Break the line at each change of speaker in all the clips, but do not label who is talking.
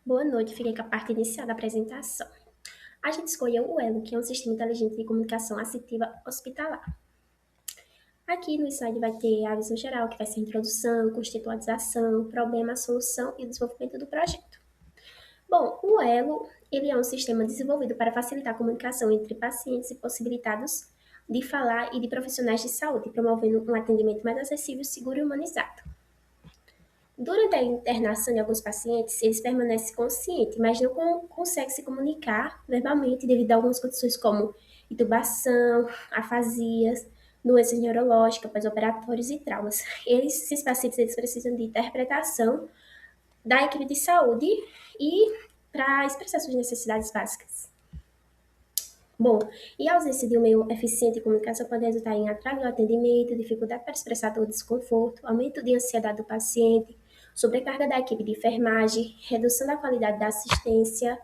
Boa noite, fiquei com a parte inicial da apresentação. A gente escolheu o ELO, que é um sistema inteligente de comunicação assistiva hospitalar. Aqui no slide vai ter a visão geral, que vai ser a introdução, conceitualização, problema, solução e desenvolvimento do projeto. Bom, o ELO, ele é um sistema desenvolvido para facilitar a comunicação entre pacientes e possibilitados de falar e de profissionais de saúde, promovendo um atendimento mais acessível, seguro e humanizado. Durante a internação de alguns pacientes, eles permanecem conscientes, mas não conseguem se comunicar verbalmente devido a algumas condições como intubação, afasias, doenças neurológicas, pós-operatórios e traumas. Esses pacientes eles precisam de interpretação da equipe de saúde e para expressar suas necessidades básicas. Bom, e a ausência de um meio eficiente de comunicação pode resultar em atraso no atendimento, dificuldade para expressar dor, desconforto, aumento de ansiedade do paciente, sobrecarga da equipe de enfermagem, redução da qualidade da assistência.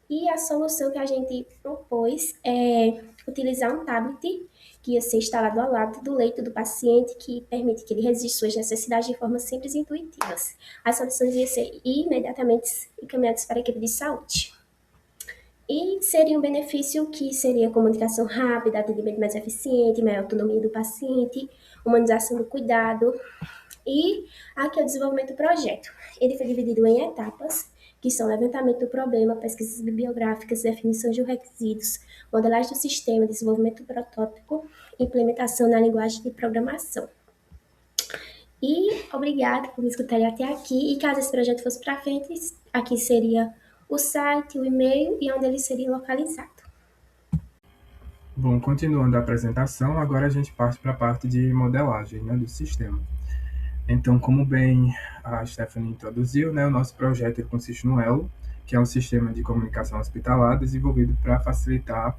E a solução que a gente propôs é utilizar um tablet que ia ser instalado ao lado do leito do paciente, que permite que ele registre suas necessidades de forma simples e intuitivas. As soluções iam ser imediatamente encaminhadas para a equipe de saúde. E seria um benefício que seria comunicação rápida, atendimento mais eficiente, maior autonomia do paciente, humanização do cuidado. E aqui é o desenvolvimento do projeto. Ele foi dividido em etapas, que são levantamento do problema, pesquisas bibliográficas, definição de requisitos, modelagem do sistema, desenvolvimento do protótipo, implementação na linguagem de programação. E obrigado por me escutarem até aqui. E caso esse projeto fosse para frente, aqui seria o site, o e-mail e onde ele seria localizado.
Bom, continuando a apresentação, agora a gente parte para a parte de modelagem, né, do sistema. Então, como bem a Stephanie introduziu, né, o nosso projeto consiste no ELO, que é um sistema de comunicação hospitalar desenvolvido para facilitar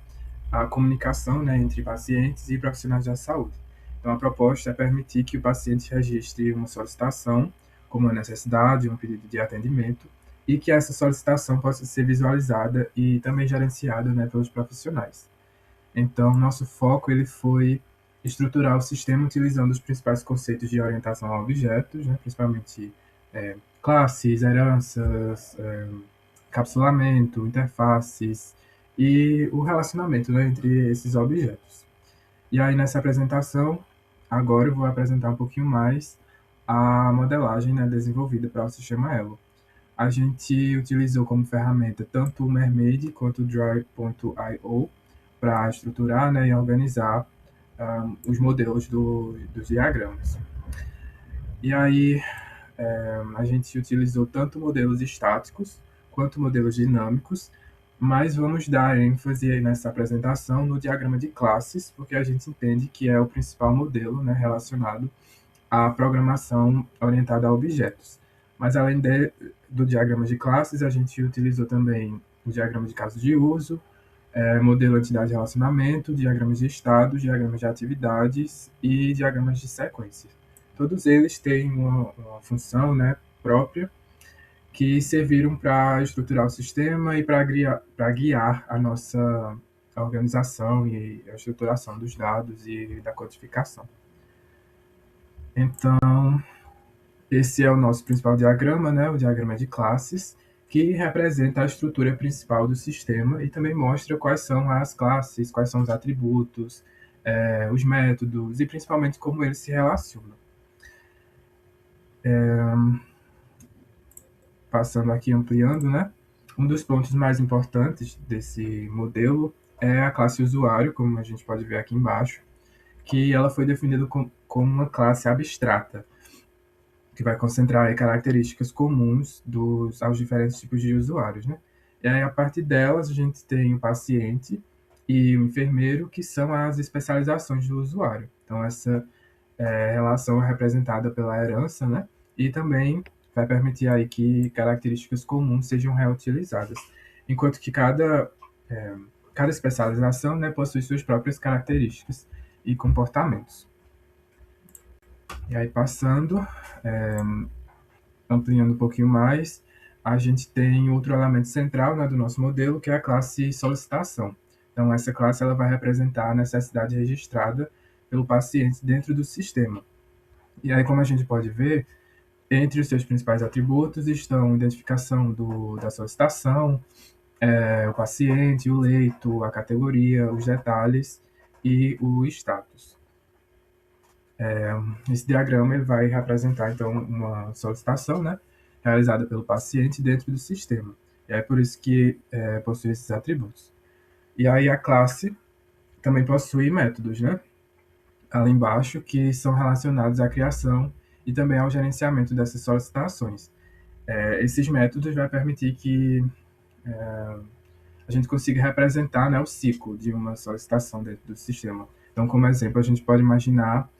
a comunicação, né, entre pacientes e profissionais da saúde. Então, a proposta é permitir que o paciente registre uma solicitação, como uma necessidade, um pedido de atendimento, e que essa solicitação possa ser visualizada e também gerenciada, né, pelos profissionais. Então, nosso foco ele foi estruturar o sistema utilizando os principais conceitos de orientação a objetos, né, principalmente classes, heranças, capsulamento, interfaces e o relacionamento, né, entre esses objetos. E aí, nessa apresentação, agora eu vou apresentar um pouquinho mais a modelagem, né, desenvolvida para o sistema Elo. A gente utilizou como ferramenta tanto o Mermaid quanto o Dry.io para estruturar, né, e organizar os modelos dos diagramas. E aí a gente utilizou tanto modelos estáticos quanto modelos dinâmicos, mas vamos dar ênfase aí nessa apresentação no diagrama de classes, porque a gente entende que é o principal modelo, né, relacionado à programação orientada a objetos. Mas além do diagrama de classes, a gente utilizou também o diagrama de casos de uso, modelo entidade de relacionamento, diagramas de estado, diagramas de atividades e diagramas de sequência. Todos eles têm uma função, né, própria que serviram para estruturar o sistema e para guiar a nossa organização e a estruturação dos dados e da codificação. Então, esse é o nosso principal diagrama, né, o diagrama de classes, que representa a estrutura principal do sistema e também mostra quais são as classes, quais são os atributos, os métodos e principalmente como eles se relacionam. Passando aqui, ampliando, né? Um dos pontos mais importantes desse modelo é a classe usuário, como a gente pode ver aqui embaixo, que ela foi definida como uma classe abstrata, que vai concentrar aí características comuns aos diferentes tipos de usuários, né? E aí, a partir delas, a gente tem o paciente e o enfermeiro, que são as especializações do usuário. Então, essa relação é representada pela herança, né? E também vai permitir aí que características comuns sejam reutilizadas, enquanto que cada especialização, né, possui suas próprias características e comportamentos. E aí, passando, ampliando um pouquinho mais, a gente tem outro elemento central, né, do nosso modelo, que é a classe solicitação. Então, essa classe ela vai representar a necessidade registrada pelo paciente dentro do sistema. E aí, como a gente pode ver, Entre os seus principais atributos estão a identificação da solicitação, o paciente, o leito, a categoria, os detalhes e o status. Esse diagrama ele vai representar, então, uma solicitação, né, realizada pelo paciente dentro do sistema. E é por isso que possui esses atributos. E aí a classe também possui métodos, né, ali embaixo, que são relacionados à criação e também ao gerenciamento dessas solicitações. Esses métodos vai permitir que a gente consiga representar, né, o ciclo de uma solicitação dentro do sistema. Então, como exemplo, a gente pode imaginar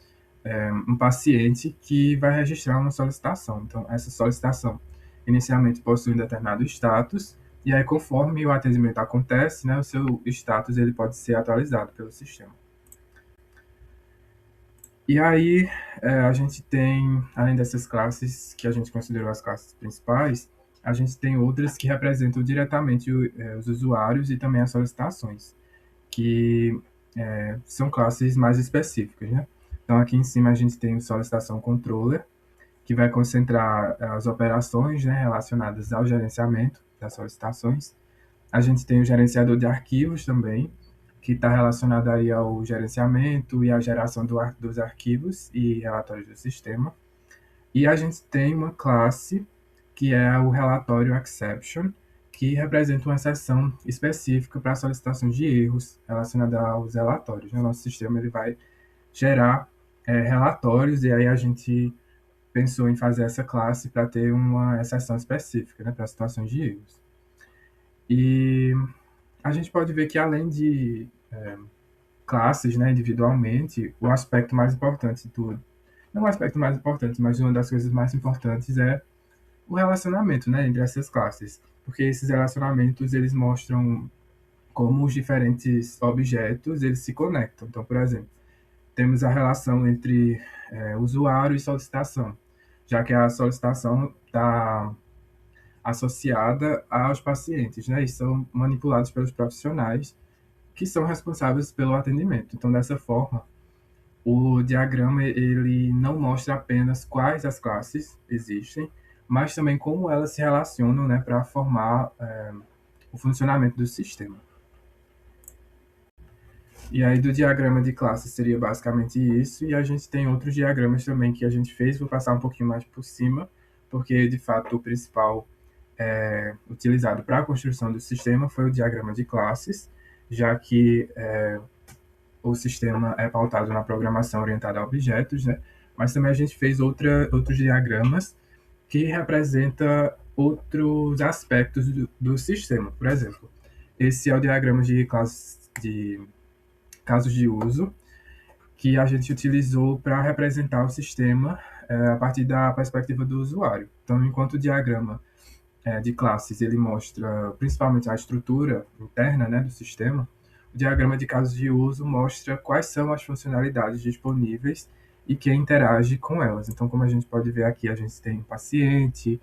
um paciente que vai registrar uma solicitação. Então, essa solicitação inicialmente possui um determinado status, e aí, conforme o atendimento acontece, né, o seu status ele pode ser atualizado pelo sistema. E aí, a gente tem, além dessas classes que a gente considerou as classes principais, a gente tem outras que representam diretamente os usuários e também as solicitações, que são classes mais específicas, né? Então, aqui em cima a gente tem o solicitação controller, que vai concentrar as operações, né, relacionadas ao gerenciamento das solicitações. A gente tem o gerenciador de arquivos também, que está relacionado aí ao gerenciamento e à geração dos arquivos e relatórios do sistema. E a gente tem uma classe que é o relatório exception, que representa uma exceção específica para solicitações de erros relacionadas aos relatórios. O nosso sistema ele vai gerar relatórios, e aí a gente pensou em fazer essa classe para ter uma exceção específica, né, para situações de erros. E a gente pode ver que, além de classes, né, individualmente, o aspecto mais importante do... Não o aspecto mais importante, mas uma das coisas mais importantes é o relacionamento, né, entre essas classes. Porque esses relacionamentos, eles mostram como os diferentes objetos, eles se conectam. Então, por exemplo, temos a relação entre usuário e solicitação, já que a solicitação está associada aos pacientes, né, e são manipulados pelos profissionais que são responsáveis pelo atendimento. Então, dessa forma, o diagrama ele não mostra apenas quais as classes existem, mas também como elas se relacionam, né, para formar o funcionamento do sistema. E aí, do diagrama de classe seria basicamente isso, e a gente tem outros diagramas também que a gente fez, vou passar um pouquinho mais por cima, porque, de fato, o principal utilizado para a construção do sistema foi o diagrama de classes, já que o sistema é pautado na programação orientada a objetos, né? Mas também a gente fez outros diagramas que representam outros aspectos do sistema. Por exemplo, esse é o diagrama de casos de uso, que a gente utilizou para representar o sistema a partir da perspectiva do usuário. Então, enquanto o diagrama de classes ele mostra principalmente a estrutura interna, né, do sistema, o diagrama de casos de uso mostra quais são as funcionalidades disponíveis e quem interage com elas. Então, como a gente pode ver aqui, a gente tem o paciente,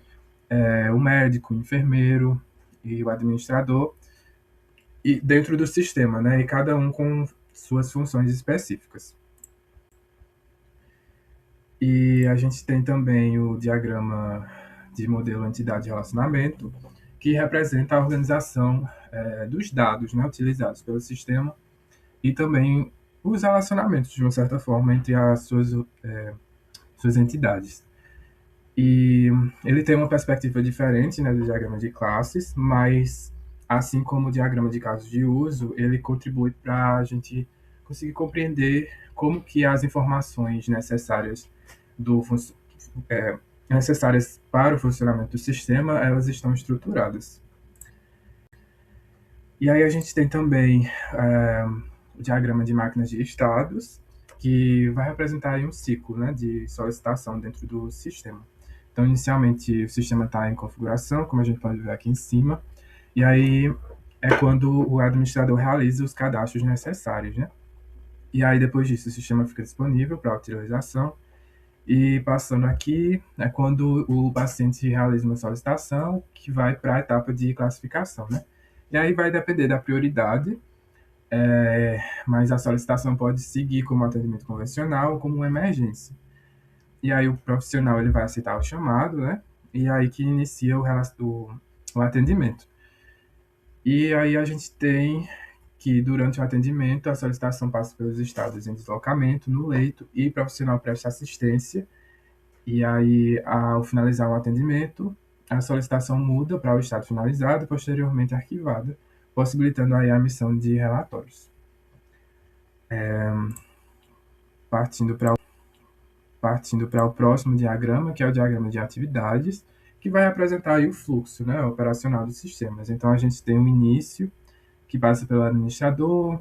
o médico, o enfermeiro e o administrador, e dentro do sistema, né, e cada um com suas funções específicas. E a gente tem também o diagrama de modelo entidade de relacionamento, que representa a organização dos dados, né, utilizados pelo sistema, e também os relacionamentos, de uma certa forma, entre as suas entidades. E ele tem uma perspectiva diferente, né, do diagrama de classes, mas, assim como o diagrama de casos de uso, ele contribui para a gente conseguir compreender como que as informações necessárias para o funcionamento do sistema, elas estão estruturadas. E aí a gente tem também o diagrama de máquinas de estados, que vai representar aí um ciclo, né, de solicitação dentro do sistema. Então, inicialmente, o sistema está em configuração, como a gente pode ver aqui em cima, e aí é quando o administrador realiza os cadastros necessários, né? E aí, depois disso, o sistema fica disponível para utilização. E passando aqui, é quando o paciente realiza uma solicitação, que vai para a etapa de classificação, né? E aí vai depender da prioridade, mas a solicitação pode seguir como atendimento convencional ou como uma emergência. e aí o profissional ele vai aceitar o chamado, né? E aí que inicia o atendimento. E aí a gente tem que, durante o atendimento, a solicitação passa pelos estados em deslocamento, no leito, e o profissional presta assistência. E aí, ao finalizar o atendimento, a solicitação muda para o estado finalizado e posteriormente arquivada, possibilitando aí a emissão de relatórios. Partindo para o próximo diagrama, que é o diagrama de atividades, que vai apresentar aí o fluxo, né, operacional dos sistemas. Então, a gente tem um início, que passa pelo administrador,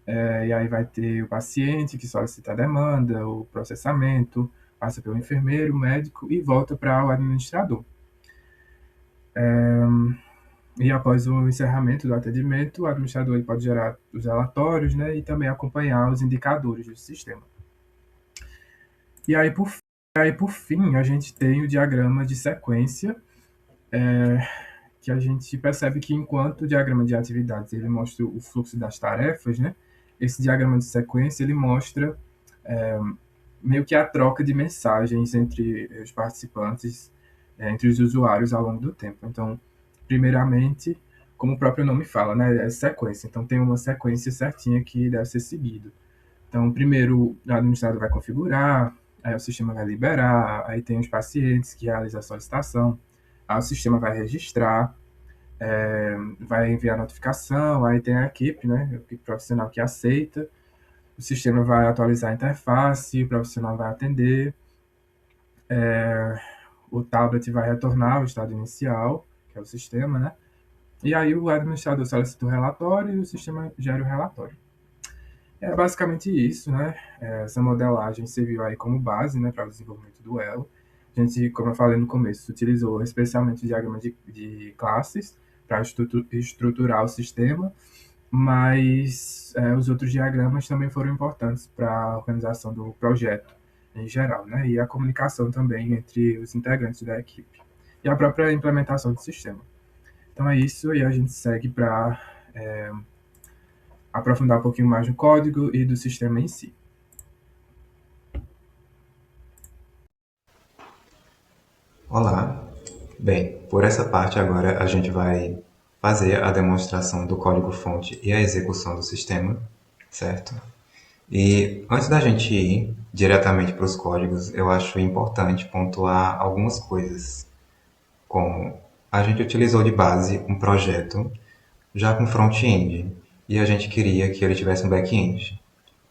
e aí vai ter o paciente que solicita a demanda, o processamento, passa pelo enfermeiro, médico e volta para o administrador. E após o encerramento do atendimento, o administrador ele pode gerar os relatórios, né, e também acompanhar os indicadores do sistema. E aí, por fim, a gente tem o diagrama de sequência, que a gente percebe que enquanto o diagrama de atividades ele mostra o fluxo das tarefas, né, esse diagrama de sequência ele mostra meio que a troca de mensagens entre os participantes, entre os usuários ao longo do tempo. Então, primeiramente, como o próprio nome fala, né, é sequência. Então, tem uma sequência certinha que deve ser seguido. Então, primeiro, o administrador vai configurar, aí o sistema vai liberar, aí tem os pacientes que realizam a solicitação, aí o sistema vai registrar, vai enviar notificação, aí tem a equipe, né, a equipe profissional que aceita, o sistema vai atualizar a interface, o profissional vai atender, o tablet vai retornar ao estado inicial, que é o sistema, né? E aí o administrador solicita o relatório e o sistema gera o relatório. É basicamente isso, né? Essa modelagem serviu aí como base, né, para o desenvolvimento do Elo. A gente, como eu falei no começo, utilizou especialmente o diagrama de classes para estruturar o sistema, mas os outros diagramas também foram importantes para a organização do projeto em geral, né? E a comunicação também entre os integrantes da equipe e a própria implementação do sistema. Então é isso, e a gente segue para aprofundar um pouquinho mais no código e do sistema em si.
Olá. Bem, por essa parte agora a gente vai fazer a demonstração do código-fonte e a execução do sistema, certo? E antes da gente ir diretamente para os códigos, eu acho importante pontuar algumas coisas, como a gente utilizou de base um projeto já com front-end e a gente queria que ele tivesse um back-end.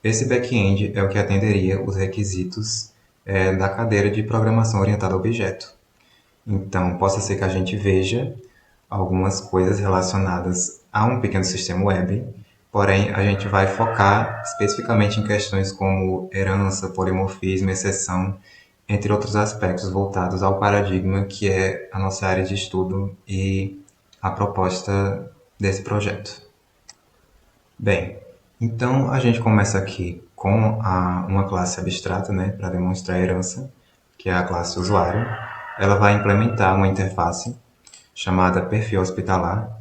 Esse back-end é o que atenderia os requisitos da cadeira de programação orientada a objeto. Então, possa ser que a gente veja algumas coisas relacionadas a um pequeno sistema web, porém a gente vai focar especificamente em questões como herança, polimorfismo, exceção, entre outros aspectos voltados ao paradigma que é a nossa área de estudo e a proposta desse projeto. Bem, então a gente começa aqui com uma classe abstrata, né, para demonstrar a herança, que é a classe usuário. Ela vai implementar uma interface chamada perfil hospitalar,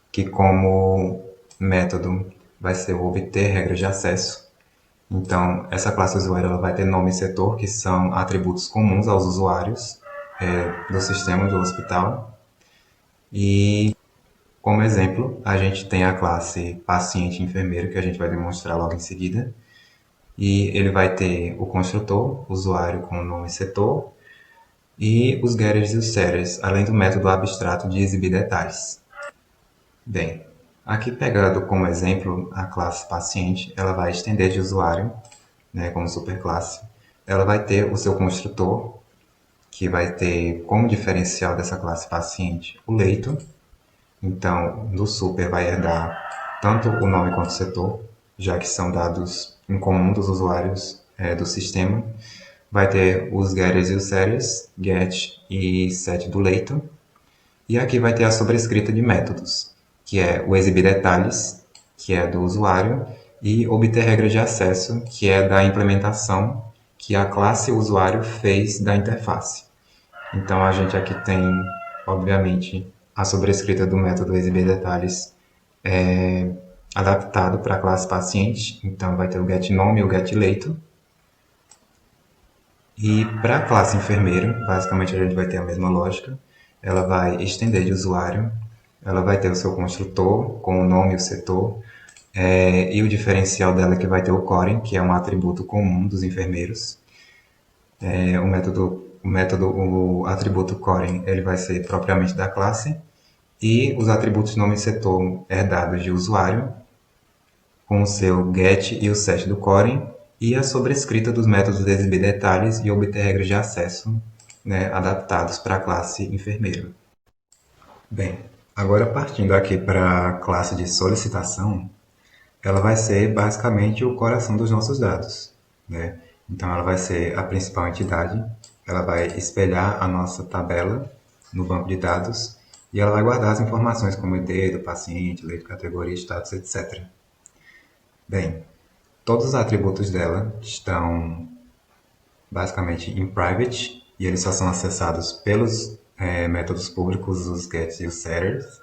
que como método vai ser o obter regras de acesso. Então, essa classe usuário ela vai ter nome e setor, que são atributos comuns aos usuários do sistema do hospital. E, como exemplo, a gente tem a classe paciente enfermeiro, que a gente vai demonstrar logo em seguida. E ele vai ter o construtor, usuário com nome e setor, e os getters e os setters, além do método abstrato de exibir detalhes. Bem, aqui pegando como exemplo a classe paciente, ela vai estender de usuário, né, como superclasse. Ela vai ter o seu construtor, que vai ter como diferencial dessa classe paciente o leito. Então, do super vai herdar tanto o nome quanto o setor, já que são dados em comum dos usuários do sistema. Vai ter os getters e os setters, get e set do leito. E aqui vai ter a sobrescrita de métodos, que é o exibir detalhes, que é do usuário, e obter regras de acesso, que é da implementação que a classe usuário fez da interface. Então a gente aqui tem, obviamente, a sobrescrita do método exibir detalhes adaptado para a classe paciente. Então vai ter o get nome e o get leito. E para a classe enfermeiro, basicamente a gente vai ter a mesma lógica. Ela vai estender de usuário, ela vai ter o seu construtor com o nome e o setor, e o diferencial dela é que vai ter o core, que é um atributo comum dos enfermeiros. O atributo core, ele vai ser propriamente da classe, e os atributos nome e setor herdados de usuário, com o seu get e o set do core, e a sobrescrita dos métodos de exibir detalhes e obter regras de acesso, né, adaptados para a classe enfermeiro. Bem, agora partindo aqui para a classe de solicitação, ela vai ser basicamente o coração dos nossos dados, né? Então ela vai ser a principal entidade, ela vai espelhar a nossa tabela no banco de dados e ela vai guardar as informações como ID do paciente, leito, categoria, status, etc. Bem, todos os atributos dela estão basicamente em private e eles só são acessados pelos métodos públicos, os gets e os setters.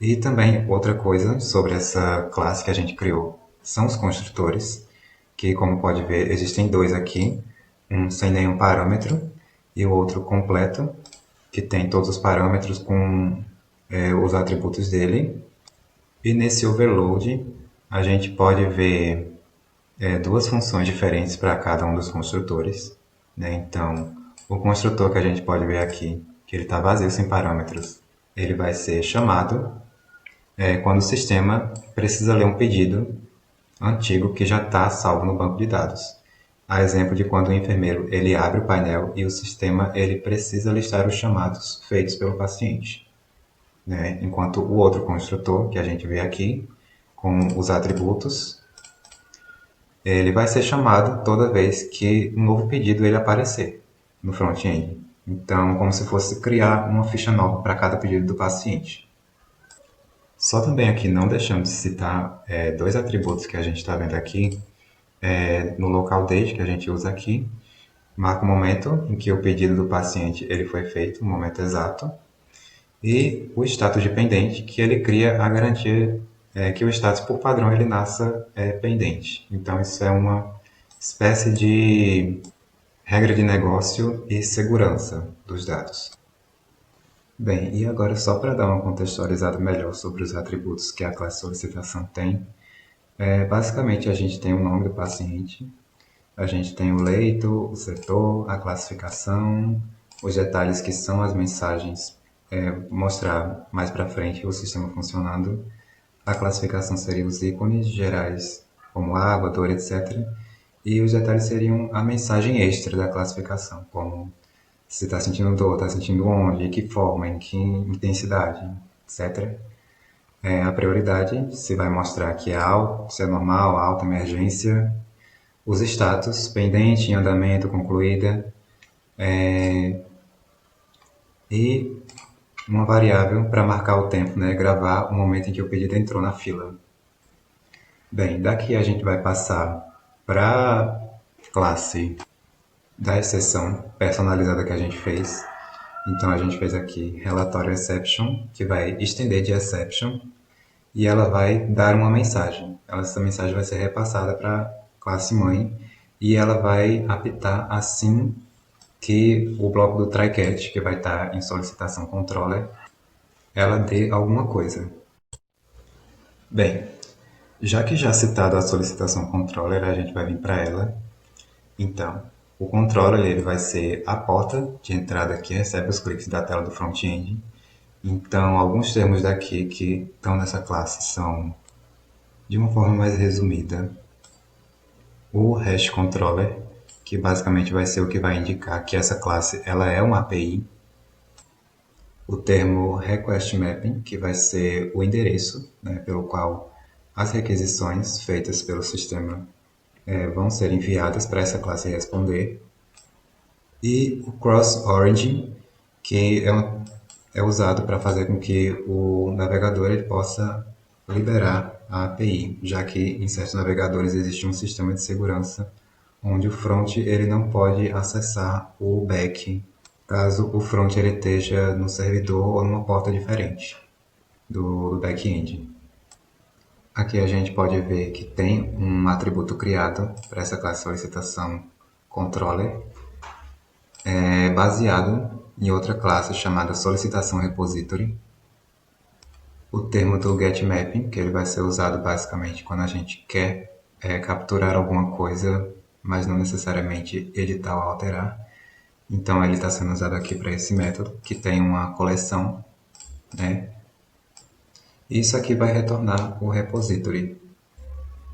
E também outra coisa sobre essa classe que a gente criou são os construtores, que como pode ver existem dois aqui, um sem nenhum parâmetro e o outro completo, que tem todos os parâmetros com os atributos dele. E nesse overload a gente pode ver duas funções diferentes para cada um dos construtores, né? Então, o construtor que a gente pode ver aqui, que ele está vazio sem parâmetros, ele vai ser chamado quando o sistema precisa ler um pedido antigo que já está salvo no banco de dados. A exemplo de quando o enfermeiro ele abre o painel e o sistema ele precisa listar os chamados feitos pelo paciente, né? Enquanto o outro construtor, que a gente vê aqui, com os atributos, ele vai ser chamado toda vez que um novo pedido ele aparecer no front-end. Então, como se fosse criar uma ficha nova para cada pedido do paciente. Só também aqui, não deixando de citar dois atributos que a gente está vendo aqui, no local date que a gente usa aqui, marca o momento em que o pedido do paciente ele foi feito, o momento exato, e o status de pendente, que ele cria a garantia que o status por padrão ele nasça pendente. Então isso é uma espécie de regra de negócio e segurança dos dados. Bem, e agora só para dar uma contextualizada melhor sobre os atributos que a classe solicitação tem, basicamente a gente tem o nome do paciente, a gente tem o leito, o setor, a classificação, os detalhes que são as mensagens, mostrar mais para frente o sistema funcionando. A classificação seria os ícones gerais, como água, dor, etc. E os detalhes seriam a mensagem extra da classificação, como se está sentindo dor, está sentindo onde, em que forma, em que intensidade, etc. A prioridade, se vai mostrar que é alto, se é normal, alta, emergência. Os status, pendente, em andamento, concluída. E uma variável para marcar o tempo, né? Gravar o momento em que o pedido entrou na fila. Bem, daqui a gente vai passar para a classe da exceção personalizada que a gente fez. Então a gente fez aqui relatório exception, que vai estender de exception, e ela vai dar uma mensagem. Essa mensagem vai ser repassada para a classe mãe, e ela vai apitar assim que o bloco do try-catch, que vai estar em solicitação controller, ela dê alguma coisa. Bem, já que já citado a solicitação controller, a gente vai vir para ela. Então, o controller ele vai ser a porta de entrada que recebe os cliques da tela do front-end. Então, alguns termos daqui que estão nessa classe são, de uma forma mais resumida, o hash controller, que basicamente vai ser o que vai indicar que essa classe ela é uma API. O termo request mapping, que vai ser o endereço, né, pelo qual as requisições feitas pelo sistema vão ser enviadas para essa classe responder. E o cross-origin, que é usado para fazer com que o navegador ele possa liberar a API, já que em certos navegadores existe um sistema de segurança onde o front ele não pode acessar o back, caso o front ele esteja no servidor ou numa porta diferente do back-end. Aqui a gente pode ver que tem um atributo criado para essa classe solicitação controller é baseado em outra classe chamada solicitação repository. O termo do getMapping, que ele vai ser usado basicamente quando a gente quer capturar alguma coisa, mas não necessariamente editar ou alterar. Então ele está sendo usado aqui para esse método, que tem uma coleção, né? Isso aqui vai retornar o repository,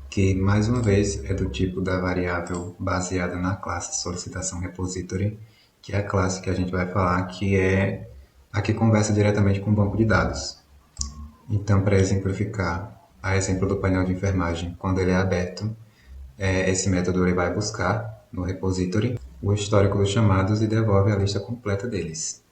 que mais uma vez é do tipo da variável baseada na classe solicitação repository, que é a classe que a gente vai falar que é a que conversa diretamente com o banco de dados. Então, para exemplificar, a exemplo do painel de enfermagem, quando ele é aberto, esse método ele vai buscar no repository o histórico dos chamados e devolve a lista completa deles.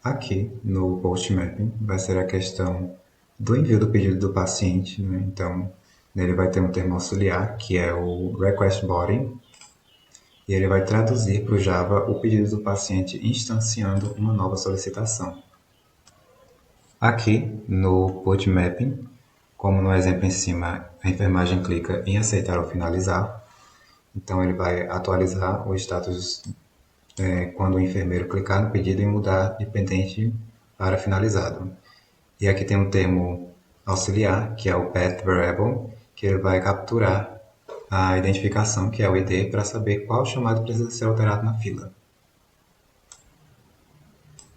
Aqui no post mapping vai ser a questão do envio do pedido do paciente, né? Então, nele vai ter um termo auxiliar, que é o request body, e ele vai traduzir para o Java o pedido do paciente instanciando uma nova solicitação. Aqui no put mapping, como no exemplo em cima, a enfermagem clica em aceitar ou finalizar, então ele vai atualizar o status quando o enfermeiro clicar no pedido e mudar de pendente para finalizado. E aqui tem um termo auxiliar, que é o path variable, que ele vai capturar a identificação, que é o ID, para saber qual chamado precisa ser alterado na fila.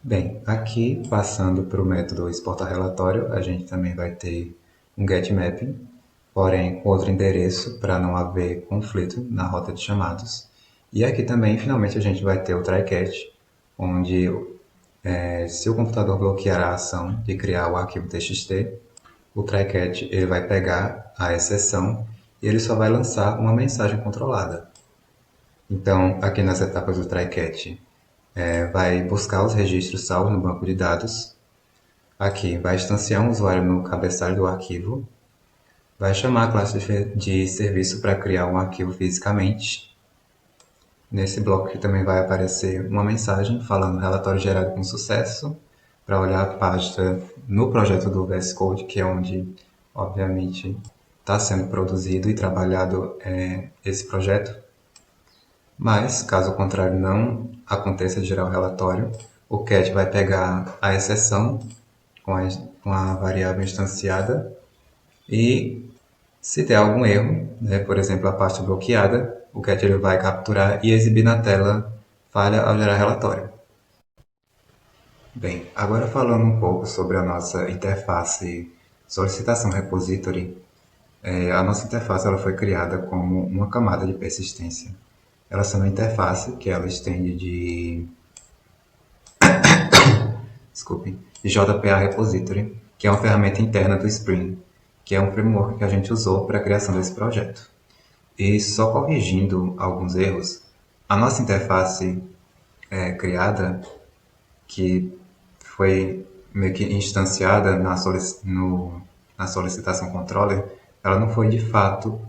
Bem, aqui passando para o método exportar relatório, a gente também vai ter um getMapping, porém com outro endereço para não haver conflito na rota de chamados. E aqui também, finalmente, a gente vai ter o try-catch, onde se o computador bloquear a ação de criar o arquivo txt, o try-catch ele vai pegar a exceção e ele só vai lançar uma mensagem controlada. Então, aqui nas etapas do try-catch, vai buscar os registros salvos no banco de dados. Aqui, vai instanciar um usuário no cabeçalho do arquivo. Vai chamar a classe de serviço para criar um arquivo fisicamente. Nesse bloco aqui também vai aparecer uma mensagem falando relatório gerado com sucesso, para olhar a pasta no projeto do VS Code, que é onde, obviamente, está sendo produzido e trabalhado esse projeto. Mas, caso contrário não aconteça de gerar o relatório, o cat vai pegar a exceção com a variável instanciada e, se der algum erro, né, por exemplo, a pasta bloqueada, o cat ele vai capturar e exibir na tela falha ao gerar relatório. Bem, agora falando um pouco sobre a nossa interface solicitação repository, a nossa interface ela foi criada como uma camada de persistência. Ela sendo uma interface que ela estende de JPA Repository, que é uma ferramenta interna do Spring, que é um framework que a gente usou para a criação desse projeto. E só corrigindo alguns erros, a nossa interface criada, que foi meio que instanciada na solicitação controller, ela não foi de fato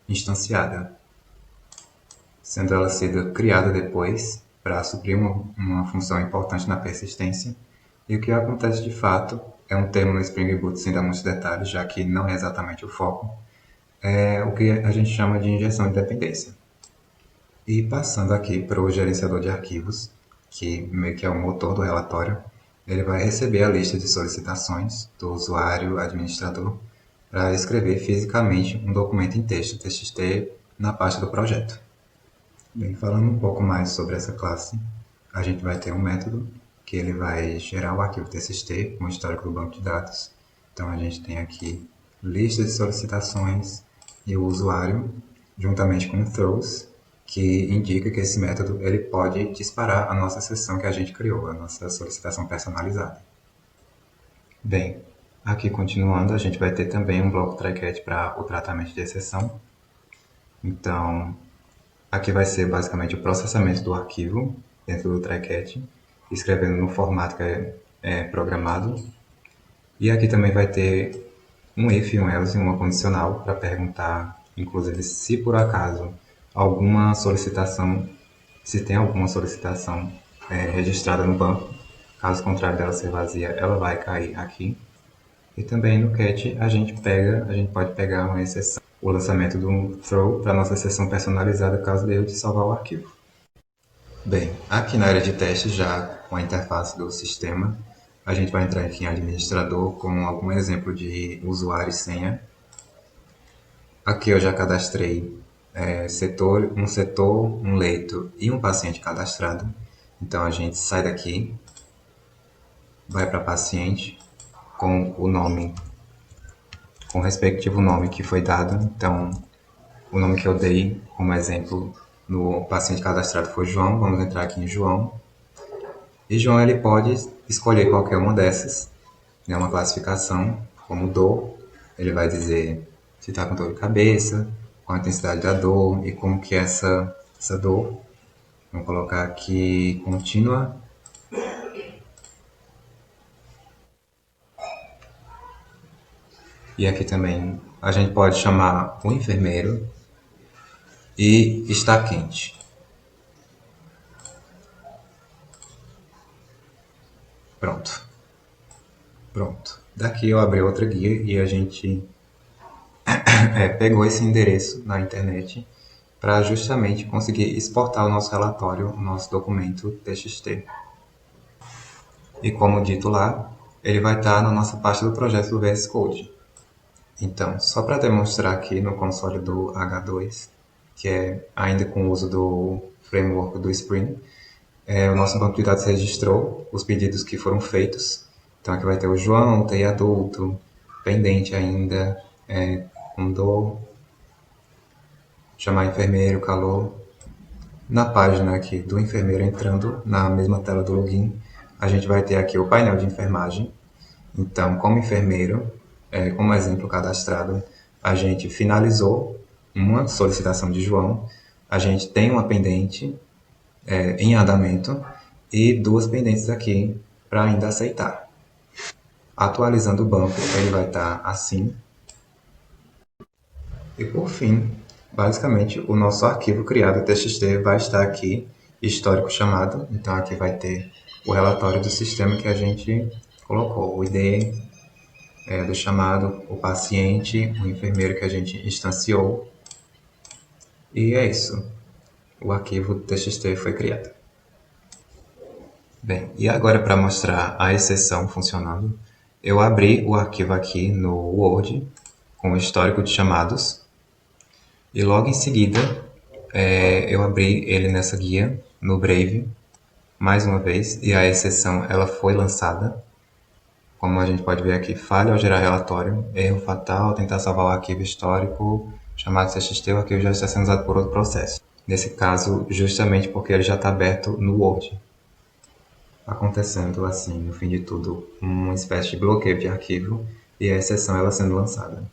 instanciada, sendo ela sido criada depois para suprir uma função importante na persistência. E o que acontece de fato é um termo no Spring Boot sem dar muitos detalhes, já que não é exatamente o foco, é o que a gente chama de injeção de dependência. E passando aqui para o gerenciador de arquivos, que meio que é o motor do relatório, ele vai receber a lista de solicitações do usuário administrador para escrever fisicamente um documento em texto, TXT, na pasta do projeto. Bem, falando um pouco mais sobre essa classe, a gente vai ter um método que ele vai gerar o arquivo TXT com o histórico do banco de dados. Então a gente tem aqui lista de solicitações e o usuário, juntamente com throws, que indica que esse método ele pode disparar a nossa seção que a gente criou, a nossa solicitação personalizada. Bem, aqui continuando, a gente vai ter também um bloco try-catch para o tratamento de exceção. Então, aqui vai ser basicamente o processamento do arquivo dentro do try-catch, escrevendo no formato que é programado. E aqui também vai ter um if e um else, uma condicional, para perguntar, inclusive, se por acaso se tem alguma solicitação registrada no banco, caso contrário dela ser vazia, ela vai cair aqui. E também no cat a gente pode pegar uma exceção. o lançamento do throw para a nossa sessão personalizada caso dê erro de salvar o arquivo. Bem, aqui na área de teste, já com a interface do sistema, a gente vai entrar aqui em administrador com algum exemplo de usuário e senha. Aqui eu já cadastrei um setor, um leito e um paciente cadastrado. Então a gente sai daqui, vai para paciente com o nome, com o respectivo nome que foi dado. Então o nome que eu dei como exemplo no paciente cadastrado foi João. Vamos entrar aqui em João. E João ele pode escolher qualquer uma dessas, né, uma classificação, como dor. Ele vai dizer se está com dor de cabeça, qual a intensidade da dor e como que é essa dor. Vamos colocar aqui contínua. E aqui também a gente pode chamar o enfermeiro e está quente. Pronto. Daqui eu abri outra guia e a gente pegou esse endereço na internet para justamente conseguir exportar o nosso relatório, o nosso documento TXT. E como dito lá, ele vai estar na nossa pasta do projeto do VS Code. Então, só para demonstrar aqui no console do H2, que é ainda com o uso do framework do Spring, o nosso banco de dados registrou os pedidos que foram feitos. Então aqui vai ter o João, UTI adulto, pendente ainda, com dor, chamar enfermeiro, calor. Na página aqui do enfermeiro entrando na mesma tela do login, a gente vai ter aqui o painel de enfermagem. Então, como enfermeiro, como exemplo cadastrado, a gente finalizou uma solicitação de João, a gente tem uma pendente em andamento e 2 pendentes aqui para ainda aceitar. Atualizando o banco, ele vai estar assim. E por fim, basicamente, o nosso arquivo criado TXT vai estar aqui, histórico chamado. Então aqui vai ter o relatório do sistema que a gente colocou, o ID do chamado, o paciente, o enfermeiro que a gente instanciou. E é isso. O arquivo TXT foi criado. Bem, e agora para mostrar a exceção funcionando, eu abri o arquivo aqui no Word com o histórico de chamados e logo em seguida eu abri ele nessa guia no Brave mais uma vez e a exceção ela foi lançada. Como a gente pode ver aqui, falha ao gerar relatório, erro fatal, tentar salvar o arquivo histórico, chamado TXT, o arquivo já está sendo usado por outro processo. Nesse caso, justamente porque ele já está aberto no Word. Acontecendo assim, no fim de tudo, uma espécie de bloqueio de arquivo e a exceção ela sendo lançada.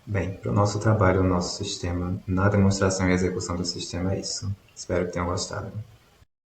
Bem, para o nosso trabalho, o nosso sistema, na demonstração e execução do sistema é isso. Espero que tenham gostado.